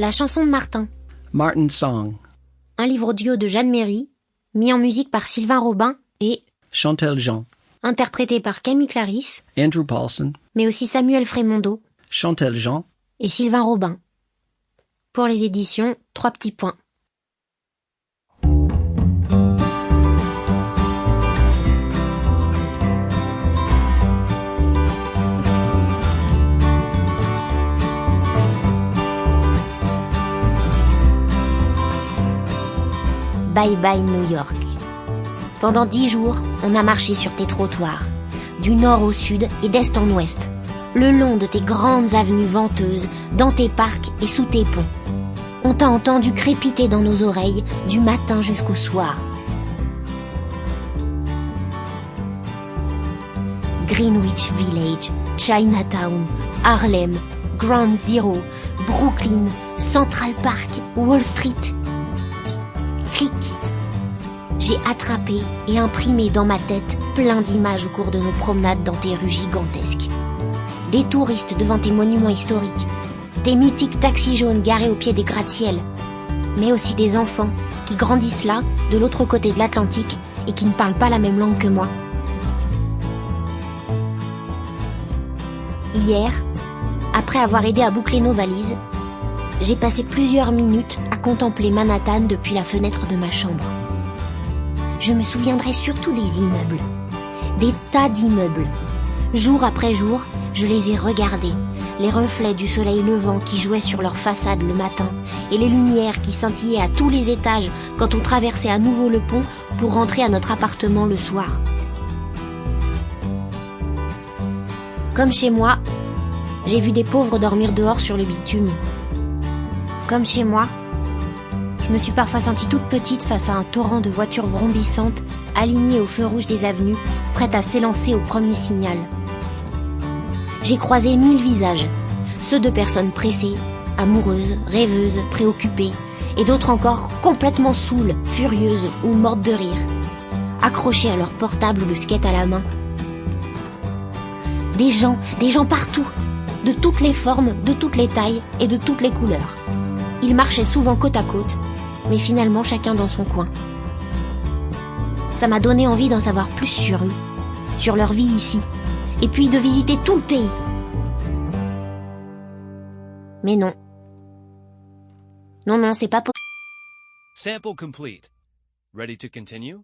La chanson de Martin. Martin's Song. Un livre audio de Jeanne Méry, mis en musique par Sylvain Robin et Chantal Jean. interprété par Camille Clarisse, Andrew Paulson. mais aussi Samuel Frémondeau Chantal Jean. et Sylvain Robin. Pour les éditions, 3 petits points. Bye bye New York. Pendant 10 jours, on a marché sur tes trottoirs, du nord au sud et d'est en ouest, le long de tes grandes avenues venteuses, dans tes parcs et sous tes ponts. On t'a entendu crépiter dans nos oreilles du matin jusqu'au soir. Greenwich Village, Chinatown, Harlem, Ground Zero, Brooklyn, Central Park, Wall Street. Clic. J'ai attrapé et imprimé dans ma tête plein d'images au cours de nos promenades dans tes rues gigantesques. Des touristes devant tes monuments historiques, des mythiques taxis jaunes garés au pied des gratte-ciels, mais aussi des enfants qui grandissent là, de l'autre côté de l'Atlantique, et qui ne parlent pas la même langue que moi. Hier, après avoir aidé à boucler nos valises, j'ai passé plusieurs minutes à contempler Manhattan depuis la fenêtre de ma chambre. Je me souviendrai surtout des immeubles, des tas d'immeubles. Jour après jour, je les ai regardés, les reflets du soleil levant qui jouaient sur leurs façades le matin et les lumières qui scintillaient à tous les étages quand on traversait à nouveau le pont pour rentrer à notre appartement le soir. Comme chez moi, j'ai vu des pauvres dormir dehors sur le bitume. Comme chez moi, je me suis parfois sentie toute petite face à un torrent de voitures vrombissantes alignées au feu rouge des avenues, prêtes à s'élancer au premier signal. J'ai croisé 1000 visages, ceux de personnes pressées, amoureuses, rêveuses, préoccupées, et d'autres encore complètement saoules, furieuses ou mortes de rire, accrochées à leur portable ou le skate à la main. Des gens partout, de toutes les formes, de toutes les tailles et de toutes les couleurs. Ils marchaient souvent côte à côte, mais finalement chacun dans son coin. Ça m'a donné envie d'en savoir plus sur eux, sur leur vie ici, et puis de visiter tout le pays. Mais non. Non, c'est pas possible. Sample complete. Ready to continue?